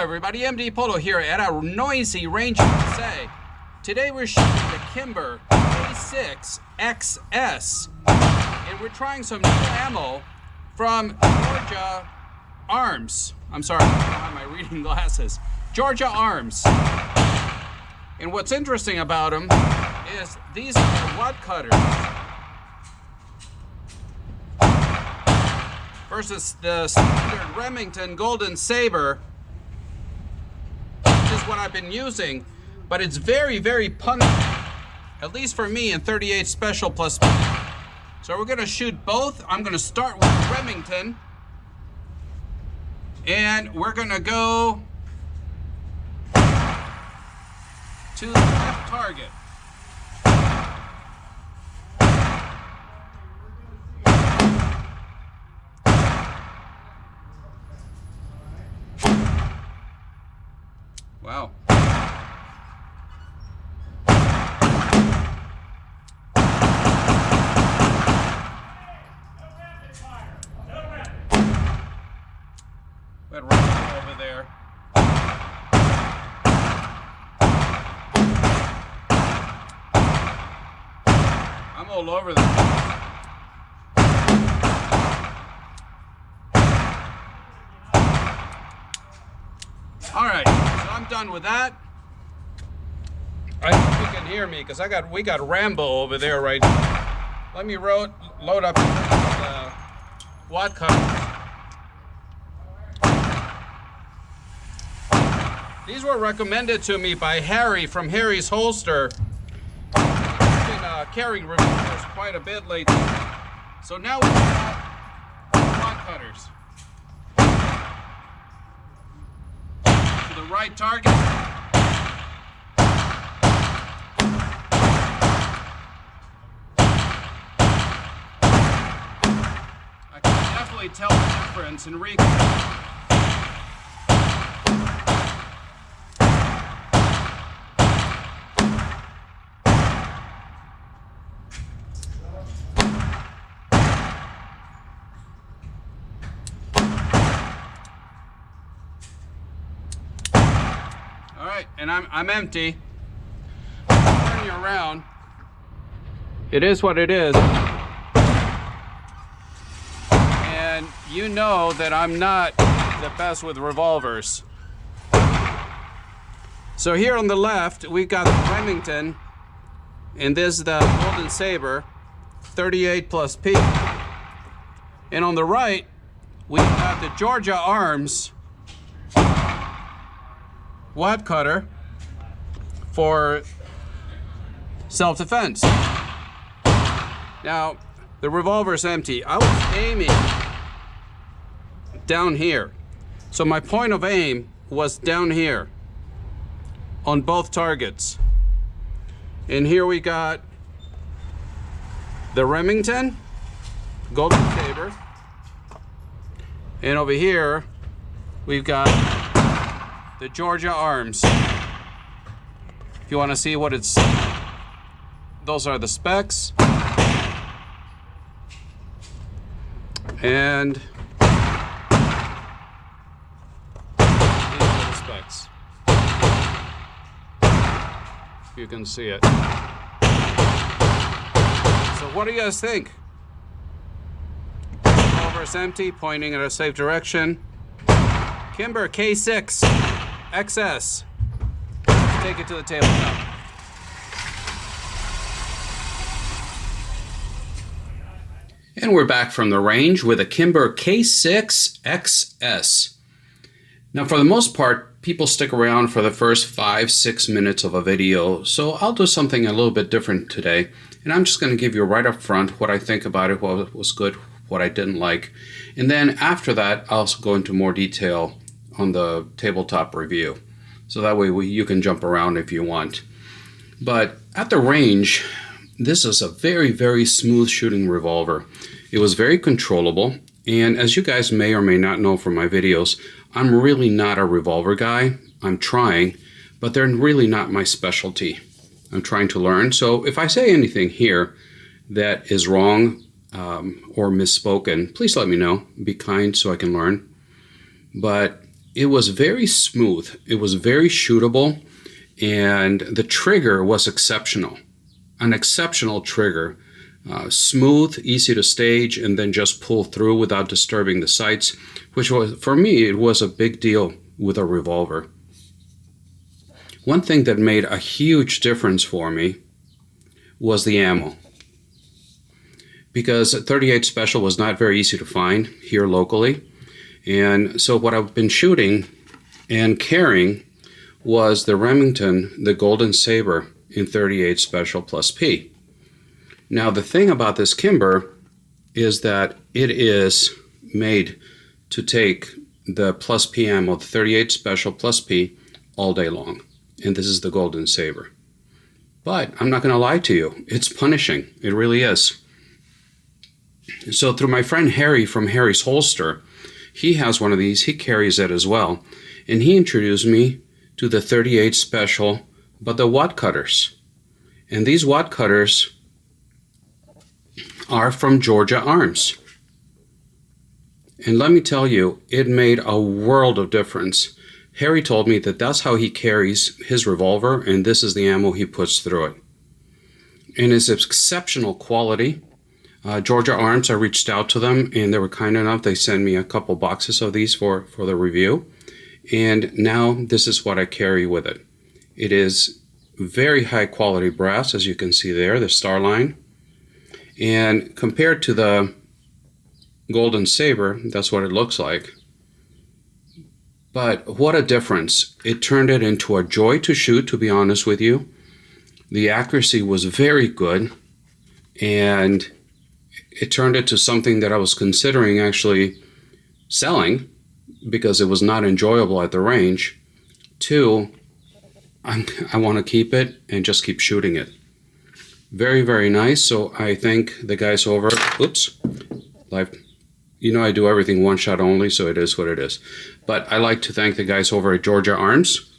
everybody, MDpolo here at a noisy range USA. Today we're shooting the Kimber K6xs, and we're trying some new ammo from Georgia Arms. I'm sorry, I don't have my reading glasses. Georgia Arms. And what's interesting about them is these are wadcutters versus the standard Remington Golden Saber, which is what I've been using, but it's very, very pungent, at least for me in 38 Special plus speed. So we're gonna shoot both. I'm gonna start with Remington, and we're gonna go to the left target. Wow. That right over there. I'm all over that. All right, so I'm done with that. I hope you can hear me because we got Rambo over there right now. Let me load up the wadcutters. These were recommended to me by Harry from Harry's Holster. I've been carrying revolvers quite a bit lately. So now we have wadcutters. To the right target. I can definitely tell the difference in recoil. All right, and I'm empty. Turn you around. It is what it is. And you know that I'm not the best with revolvers. So here on the left, we've got the Remington, and this is the Golden Saber, 38 plus P. And on the right, we've got the Georgia Arms wadcutter for self-defense. Now, the revolver's empty. I was aiming down here. So my point of aim was down here on both targets. And here we got the Remington Golden Saber. And over here, we've got the Georgia Arms. If you want to see what it's, those are the specs. And these are the specs. If you can see it. So what do you guys think? Revolver's empty, pointing in a safe direction. Kimber K6xs. Take it to the tabletop. And we're back from the range with a Kimber K6xs. Now, for the most part, people stick around for the first 5-6 minutes of a video, so I'll do something a little bit different today. And I'm just going to give you right up front what I think about it, what was good, what I didn't like. And then after that, I'll also go into more detail on the tabletop review. So that way you can jump around if you want. But at the range, this is a very, very smooth shooting revolver. It was very controllable. And as you guys may or may not know from my videos, I'm really not a revolver guy. I'm trying, but they're really not my specialty. I'm trying to learn. So if I say anything here that is wrong or misspoken, please let me know. Be kind so I can learn. But it was very smooth. It was very shootable, and the trigger was exceptional. An exceptional trigger. Smooth, easy to stage, and then just pull through without disturbing the sights, which was, for me, it was a big deal with a revolver. One thing that made a huge difference for me was the ammo. Because 38 Special was not very easy to find here locally. And so what I've been shooting and carrying was the Remington, the Golden Saber in 38 Special plus P. Now the thing about this Kimber is that it is made to take the plus P ammo, the 38 Special plus P, all day long. And this is the Golden Saber. But I'm not going to lie to you, it's punishing. It really is. So through my friend Harry from Harry's Holster, he has one of these, he carries it as well. And he introduced me to the 38 Special, but the wadcutters. And these wadcutters are from Georgia Arms. And let me tell you, it made a world of difference. Harry told me that that's how he carries his revolver, and this is the ammo he puts through it. And it's exceptional quality. Georgia Arms, I reached out to them, and they were kind enough. They sent me a couple boxes of these for the review. And now this is what I carry with it. It is very high quality brass, as you can see there, the Starline. And compared to the Golden Saber, that's what it looks like. But what a difference. It turned it into a joy to shoot, to be honest with you. The accuracy was very good, and it turned it to something that I was considering actually selling because it was not enjoyable at the range. Two, I want to keep it and just keep shooting it. Very, very nice. So I thank the guys over, you know I do everything one shot only, so it is what it is. But I like to thank the guys over at Georgia Arms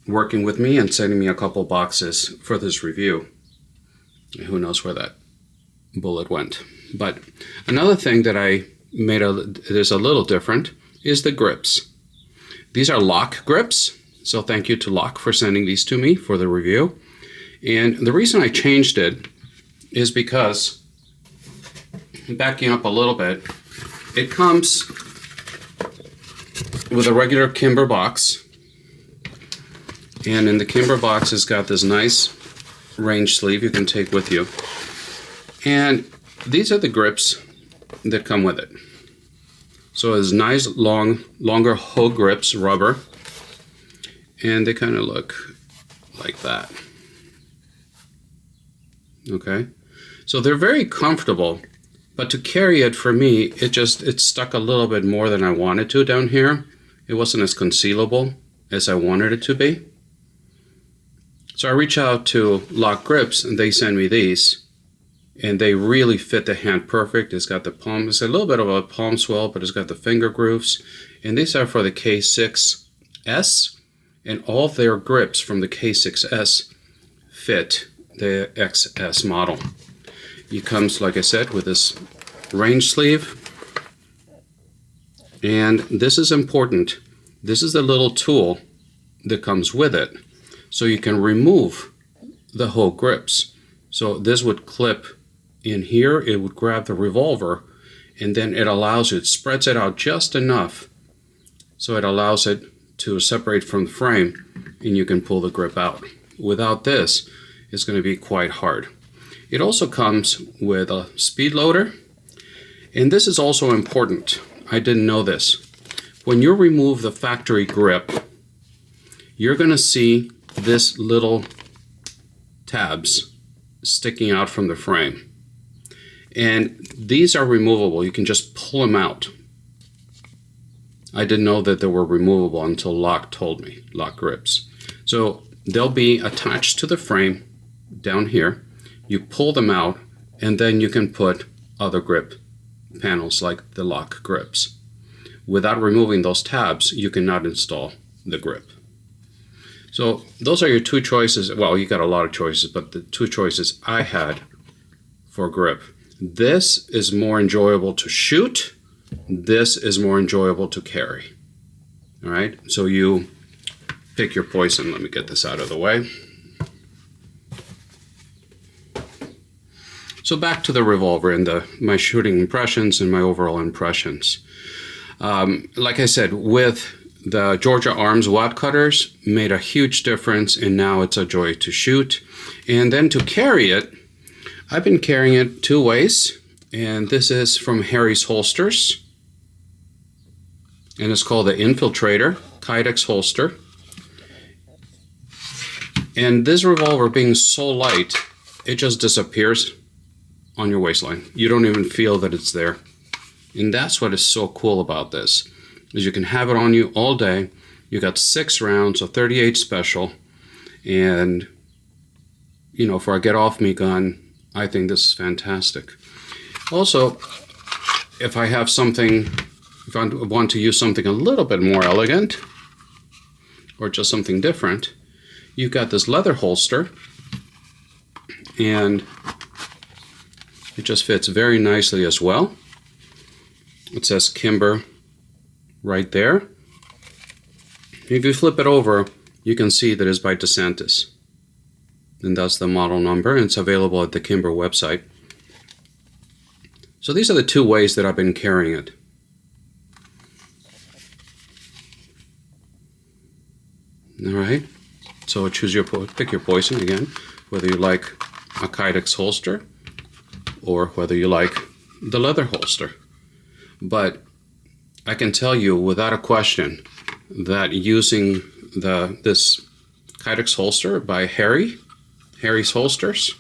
working with me and sending me a couple boxes for this review. Who knows where that bullet went. But another thing that I made is a little different is the grips. These are Lock grips, so thank you to Lock for sending these to me for the review. And the reason I changed it is because, backing up a little bit, it comes with a regular Kimber box, and in the Kimber box it's got this nice range sleeve you can take with you. And these are the grips that come with it. So it's nice longer hoe grips, rubber, and they kind of look like that. Okay, so they're very comfortable, but to carry it for me, it stuck a little bit more than I wanted to down here. It wasn't as concealable as I wanted it to be. So I reached out to Lock Grips, and they send me these, and they really fit the hand perfect. It's got the palm, it's a little bit of a palm swell, but it's got the finger grooves, and these are for the K6s, and all their grips from the K6s fit the XS model. It comes, like I said, with this range sleeve, and this is important. This is the little tool that comes with it, so you can remove the hoe grips. So this would clip in here, it would grab the revolver, and then it allows it spreads it out just enough so it allows it to separate from the frame, and you can pull the grip out. Without this, it's going to be quite hard. It also comes with a speed loader, and this is also important. I didn't know this. When you remove the factory grip, you're going to see this little tabs sticking out from the frame, and these are removable. You can just pull them out. I didn't know that they were removable until Lock told me, Lock Grips. So they'll be attached to the frame down here. You pull them out, and then you can put other grip panels like the Lock Grips. Without removing those tabs, you cannot install the grip. So those are your two choices. Well, you got a lot of choices, but the two choices I had for grip. This is more enjoyable to shoot. This is more enjoyable to carry. All right, so you pick your poison. Let me get this out of the way. So back to the revolver and my shooting impressions and my overall impressions. Like I said, with the Georgia Arms wadcutters, made a huge difference, and now it's a joy to shoot. And then to carry it, I've been carrying it two ways, and this is from Harry's Holsters, and it's called the Infiltrator Kydex holster. And this revolver being so light, it just disappears on your waistline. You don't even feel that it's there. And that's what is so cool about this, is you can have it on you all day. You got 6 rounds, so 38 special. And, you know, for a get off me gun, I think this is fantastic. Also, if I have something, if I want to use something a little bit more elegant, or just something different, you've got this leather holster, and it just fits very nicely as well. It says Kimber right there. If you flip it over, you can see that it's by DeSantis. And that's the model number, and it's available at the Kimber website. So these are the two ways that I've been carrying it. All right, so pick your poison again, whether you like a kydex holster or whether you like the leather holster. But I can tell you without a question that using this kydex holster by Harry's Holsters,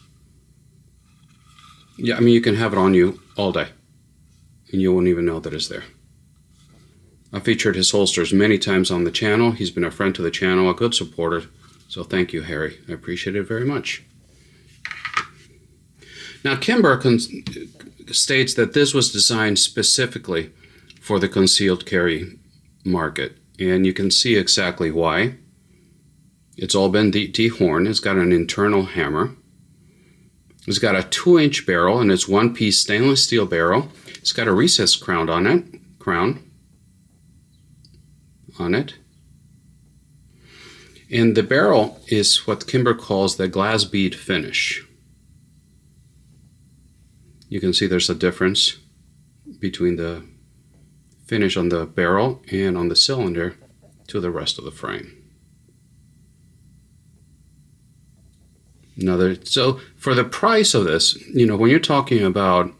yeah, I mean, you can have it on you all day and you won't even know that it's there. I've featured his holsters many times on the channel. He's been a friend to the channel, a good supporter. So thank you, Harry. I appreciate it very much. Now, Kimber states that this was designed specifically for the concealed carry market. And you can see exactly why. It's all been dehorned. It's got an internal hammer. It's got a 2-inch barrel, and it's one-piece stainless steel barrel. It's got a recessed crown on it. And the barrel is what Kimber calls the glass bead finish. You can see there's a difference between the finish on the barrel and on the cylinder to the rest of the frame. So for the price of this, you know, when you're talking about,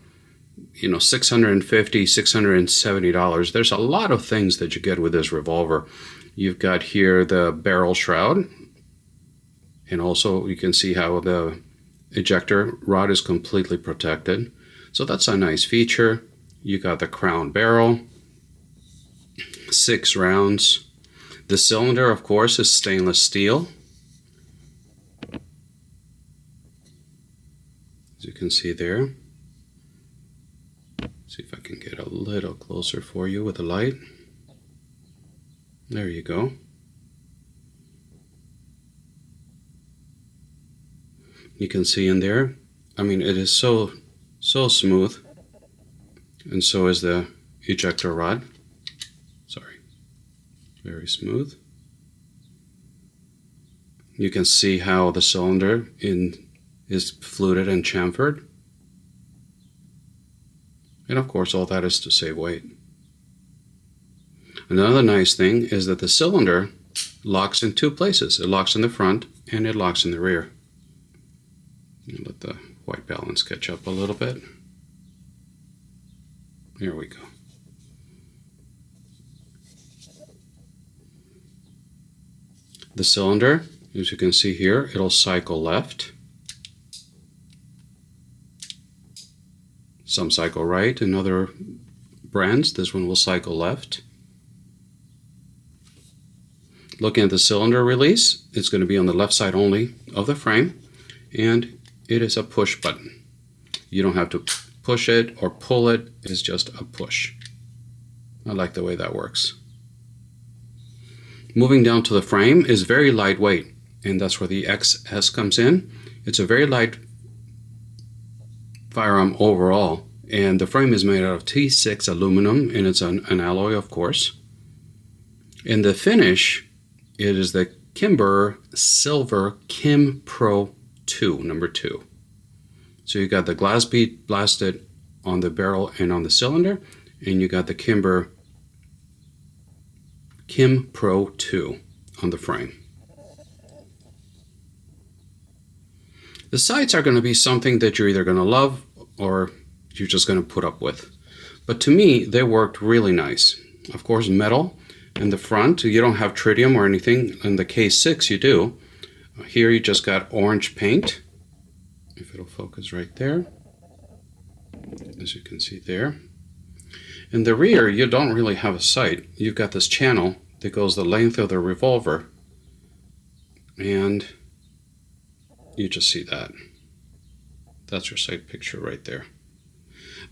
you know, $650, $670, there's a lot of things that you get with this revolver. You've got here the barrel shroud, and also you can see how the ejector rod is completely protected. So that's a nice feature. You got the crown barrel, 6 rounds. The cylinder, of course, is stainless steel. As you can see there. See if I can get a little closer for you with the light. There you go. You can see in there, I mean, it is so smooth, and so is the ejector rod. Sorry, very smooth. You can see how the cylinder is fluted and chamfered. And of course, all that is to save weight. Another nice thing is that the cylinder locks in 2 places. It locks in the front and it locks in the rear. Let the white balance catch up a little bit. There we go. The cylinder, as you can see here, it'll cycle left. Some cycle right. In other brands, this one will cycle left. Looking at the cylinder release, it's going to be on the left side only of the frame, and it is a push button. You don't have to push it or pull it, it's just a push. I like the way that works. Moving down to the frame is very lightweight, and that's where the XS comes in. It's a very light firearm overall, and the frame is made out of T6 aluminum, and it's an alloy, of course. In the finish, it is the Kimber Silver Kim Pro 2, number 2. So you got the glass bead blasted on the barrel and on the cylinder, and you got the Kimber Kim Pro 2 on the frame. The sights are going to be something that you're either going to love or you're just going to put up with. But to me, they worked really nice. Of course, metal in the front. You don't have tritium or anything. In the K6 you do. Here you just got orange paint. If it'll focus right there. As you can see there. In the rear, you don't really have a sight. You've got this channel that goes the length of the revolver. And you just see that. That's your sight picture right there.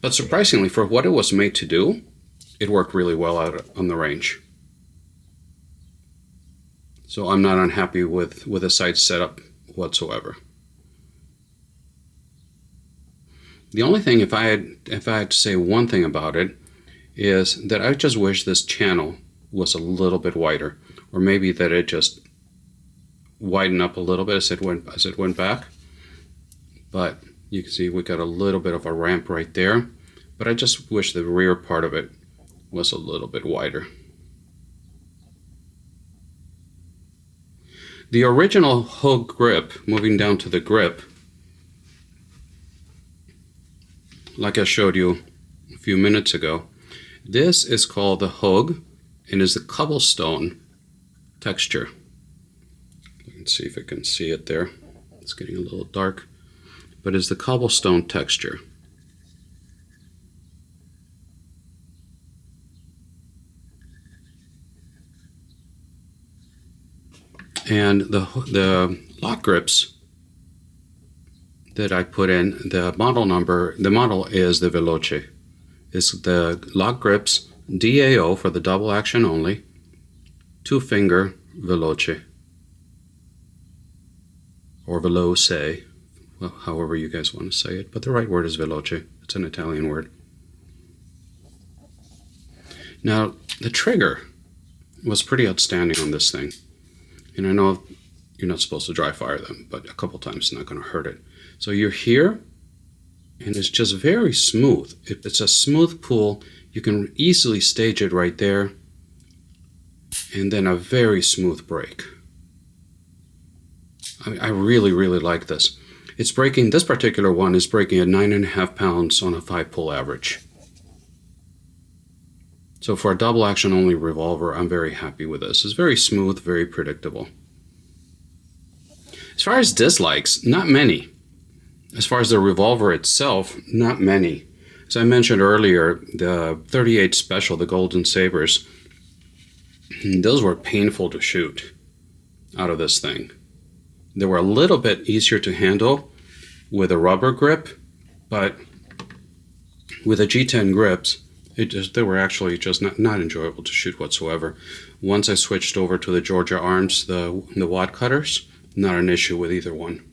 But surprisingly, for what it was made to do, it worked really well out on the range. So I'm not unhappy with the sight setup whatsoever. The only thing, if I had to say one thing about it, is that I just wish this channel was a little bit wider, or maybe that it just widened up a little bit as it went back. But you can see we got a little bit of a ramp right there, but I just wish the rear part of it was a little bit wider. The original hook grip, moving down to the grip, like I showed you a few minutes ago, this is called the Hogue and is the cobblestone texture. Let's see if I can see it there. It's getting a little dark, but it's the cobblestone texture. And the lock grips that I put in, the model is the Veloce. It's the lock grips DAO for the double action only, 2-finger Veloce, or Veloce, well, however you guys want to say it, but the right word is Veloce. It's an Italian word. Now, the trigger was pretty outstanding on this thing. And I know you're not supposed to dry fire them, but a couple times it's not going to hurt it. So you're here, and it's just very smooth. It's a smooth pull. You can easily stage it right there, and then a very smooth break. I really, really like this. It's breaking, this particular one is breaking at 9.5 pounds on a 5-pull average. So for a double action only revolver, I'm very happy with this. It's very smooth, very predictable. As far as dislikes, not many. As far as the revolver itself, not many. As I mentioned earlier, the 38 Special, the Golden Sabers, those were painful to shoot out of this thing. They were a little bit easier to handle with a rubber grip, but with a G10 grips, they were actually just not enjoyable to shoot whatsoever. Once I switched over to the Georgia Arms, the wadcutters, not an issue with either one.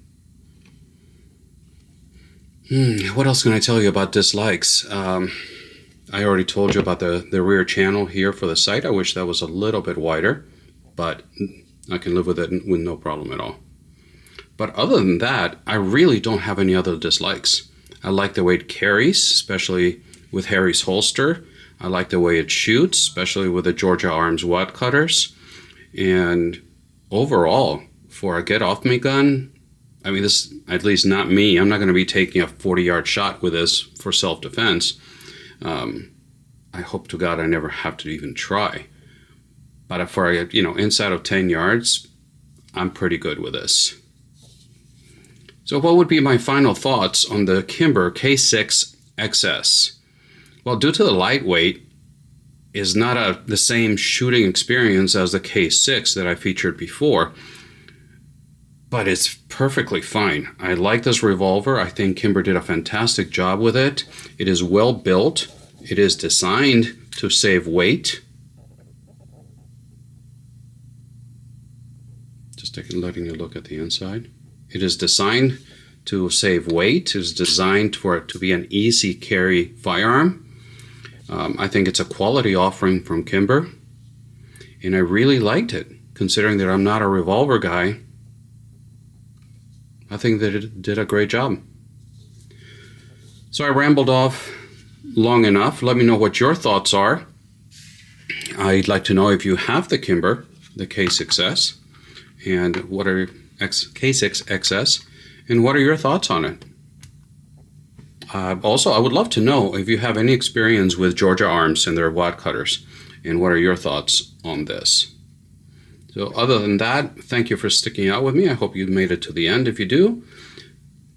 What else can I tell you about dislikes? I already told you about the rear channel here for the sight. I wish that was a little bit wider, but I can live with it with no problem at all. But other than that, I really don't have any other dislikes. I like the way it carries, especially with Harry's holster. I like the way it shoots, especially with the Georgia Arms wadcutters. And overall, for a get-off-me gun, I mean, this, at least not me, I'm not going to be taking a 40-yard shot with this for self-defense. I hope to God I never have to even try. But for, inside of 10 yards, I'm pretty good with this. So what would be my final thoughts on the Kimber K6xs? Well, due to the lightweight, is not the same shooting experience as the K6 that I featured before, but it's perfectly fine. I like this revolver. I think Kimber did a fantastic job with it. It is well built. It is designed to save weight. Just letting you look at the inside. It is designed to save weight. It is designed for it to be an easy carry firearm. I think it's a quality offering from Kimber. and I really liked it. Considering that I'm not a revolver guy, I think that it did a great job. So I rambled off long enough. Let me know what your thoughts are. I'd like to know if you have the Kimber, the K6s, and what are K6xs, and what are your thoughts on it? Also, I would love to know if you have any experience with Georgia Arms and their wad cutters, and what are your thoughts on this? So other than that, thank you for sticking out with me. I hope you made it to the end. If you do,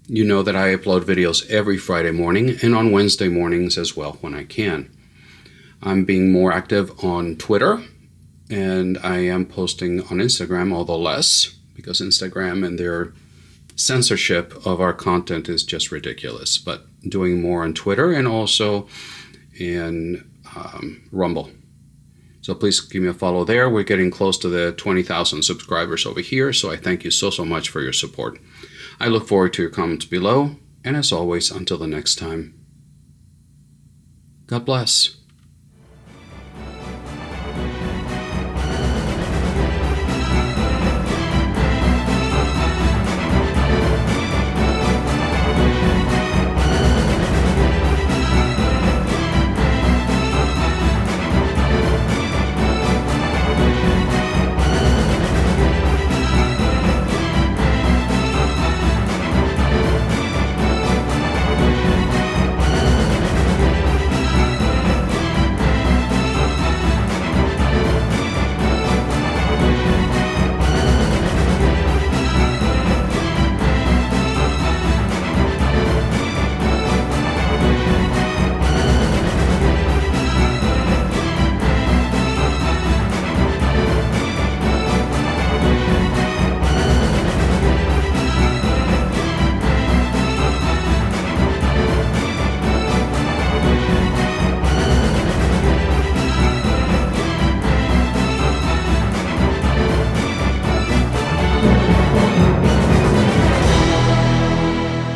you know that I upload videos every Friday morning and on Wednesday mornings as well when I can. I'm being more active on Twitter, and I am posting on Instagram, although less, because Instagram and their censorship of our content is just ridiculous. But doing more on Twitter and also in Rumble. So please give me a follow there. We're getting close to the 20,000 subscribers over here, so I thank you so much for your support. I look forward to your comments below, and as always, until the next time, God bless.